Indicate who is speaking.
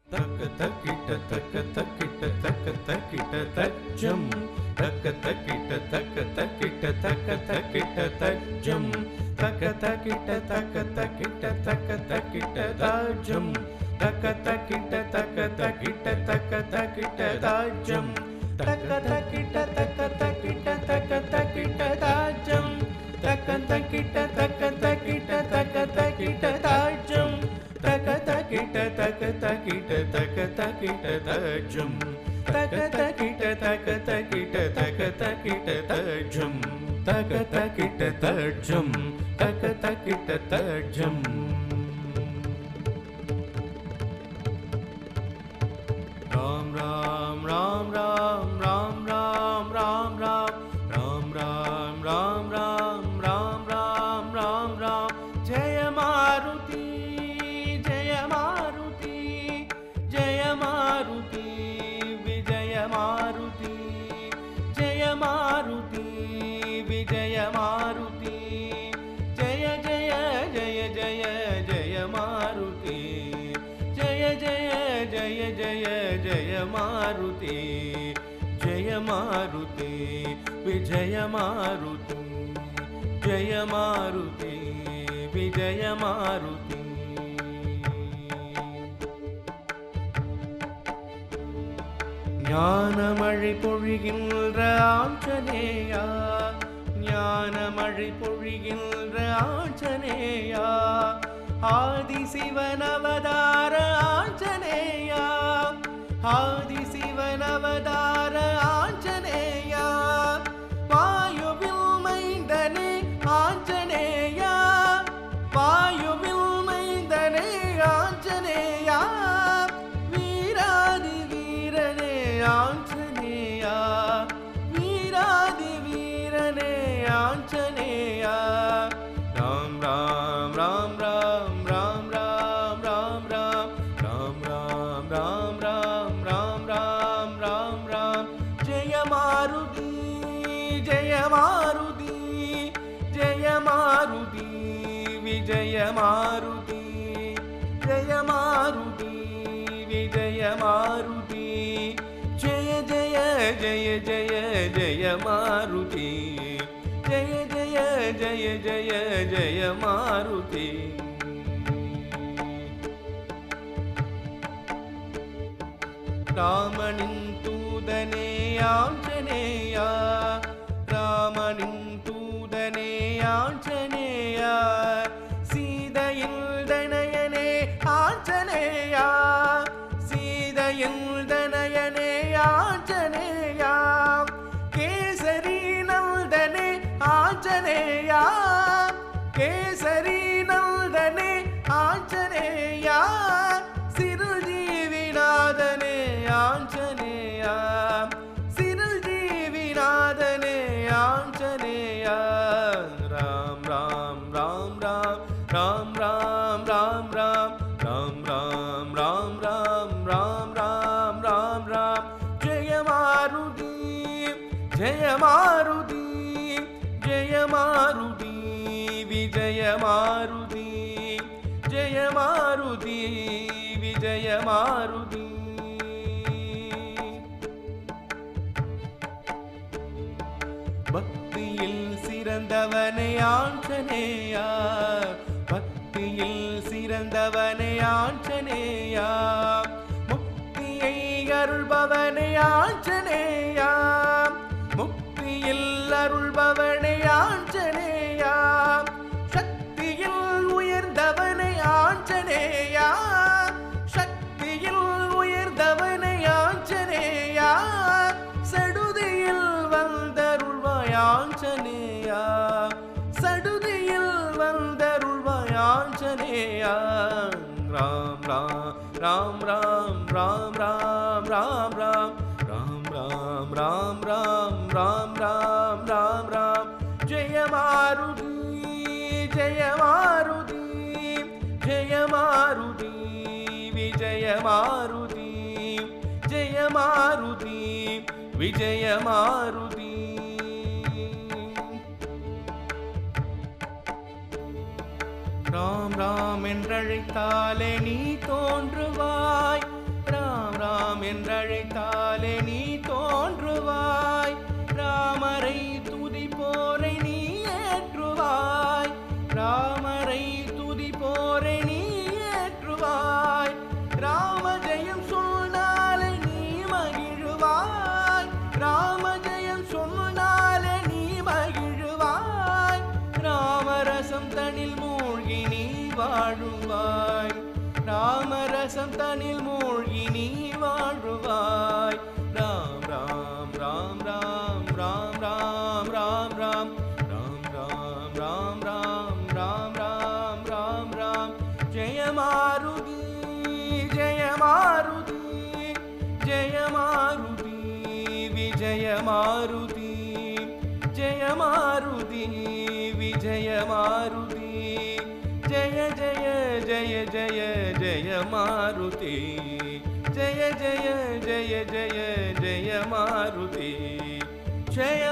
Speaker 1: தக்க தக்கிட்ட தக்க தக்கிட்ட தக்க தக்கிட்ட தஜம் தக்க தக்கிட்ட தக்க தக்கிட்ட தக்க தக்கிட்ட தஜம் தக்க தக்கிட்ட தக்க தக்கிட்ட தக்க தக்கிட்ட தஜம் தக்க தக்கிட்ட தக்க தக்கிட்ட தக்க தக்கிட்ட தஜம் தக்க தக்கிட்ட தக்க தக்கிட்ட தக்க தக்கிட்ட தஜம் தக்க தக்கிட்ட தக்க தக்கிட்ட தக்க தக்கிட்ட தஜம் தக்க தக்கிட்ட தக்க தக்கிட்ட தக்க தக்கிட்ட தஜம் தக்க தக்கிட்ட தக்க தக்கிட்ட தக்க தக்கிட்ட தஜம் தக்க தக்கிட்ட தஜம் தக்க தக்கிட்ட தஜம் ராம் ராம் ராம் ராம் ராம் ராம் ராம் ராம் ராம் ராம் ராம் ராம் ராம் ராம் ராம் ராம் ஜெய மாருதி ஜெய மாருதி ஜெய மாருதி விஜய மாருதி ஜெய மாருதி விஜய மாருதி ஜெய ஜெய ஜெய ஜெய ஜெய மாருதி ஜெய ஜெய ஜெய ஜெய ஜெய மாருதி ஜெய மாருதி விஜய மாருதி ஜெய மாருதி விஜய மாருதி ஞானமழை பொழிகின்ற ஆஞ்சநேயா ஞானமழை பொழிகின்ற ஆஞ்சநேயா ஆதிசிவன் அவதார ஆஞ்சநேயா ஆதிசிவன் அவதார ஆஞ்சநேயா வாயுவில் மைந்தனே ஆஞ்சநேயா வாயுவில் மைந்தனே ஆஞ்சநேயா வீராதி வீரனே ஆஞ்சநேயா வீராதி வீரனே ஆஞ்சநேயா ராம் ராம் ராம் ராம் ராம் ராம் ராம் ராம் ராம் ராம் ராம் ராம் ராம் ராம் ராம் ராம் ஜெய மாருதி ஜெய மாருதி ஜெய மாருதி விஜய மாருதி ஜெய மாருதி விஜய மாருதி ஜெய ஜெய ஜெய ஜெய ஜெய மாருதி ஜெய ஜெய ஜெய ஜெய ஜெய மாருதி ராமனின் தூதனே ஆஞ்சநேயா ராமனின் தூதனே ஆஞ்சநேயா சீதையில் தனயனே ஆஞ்சநேயா சீதையில் தனயனே ஆஞ்சநேயா கேசரி நந்தனே ஆஞ்சநேயா கேசரி நந்தனே ஆஞ்சநேயா சிறுஜீவிநாதனே ஆஞ்சநேயா சிறுஜீவிநாதனே ஆஞ்சநேயா ராம் ராம் ராம் ராம் ராம் ராம் ராம் ராம் ராம் ராம் ராம் ராம் ராம் ராம் ராம் ராம் ஜெய மாருதி ஜெய மாருதி ஜெய மாருதி விஜய மாருதி ஜெய மாருதி விஜய மாருதி பக்தியில் சிறந்தவனே ஆஞ்சநேயா பக்தியில் சிறந்தவனே ஆஞ்சநேயா முக்தியை அருள்பவனே ஆஞ்சநேயா முக்தியில் அருள்பவனே ஆஞ்சநேயா சக்தியில் உயர்ந்தவனே ஆஞ்சநேயா சக்தியில் உயர்ந்தவனே ஆஞ்சநேயா சடுதியில் வந்தருள்வாய் ஆஞ்சநேயா சடுதியில் வந்தருள்வாய் ஆஞ்சநேயா ராம் ராம் ராம் ராம் ராம் ராம் ராம் ராம் ராம் ராம் ராம் ராம் ராம் ராம் ராம் ஜெய மாருதி ஜெய மாருதி ஜெய மாருதி விஜய மாருதி ஜெய மாருதி விஜய மாருதி ராம் ராம் என்றழைத்தாலே நீ தோன்றுவாய் மூழ்கி நீ வாழுவாய். ராம் ராம் ராம் ராம் ராம் ராம் ராம் ராம் ராம் ராம் ராம் ராம் ராம் ராம் ராம். ஜெய மாருதி ஜெய மாருதி ஜெய மாருதி விஜய மாருதி ஜெய மாருதி விஜய மாருதி. ஜெய ஜெய ஜெய ஜெய ஜெய மாருதி ஜெய ஜெய ஜெய ஜெய ஜெய மாருதி. ஜெய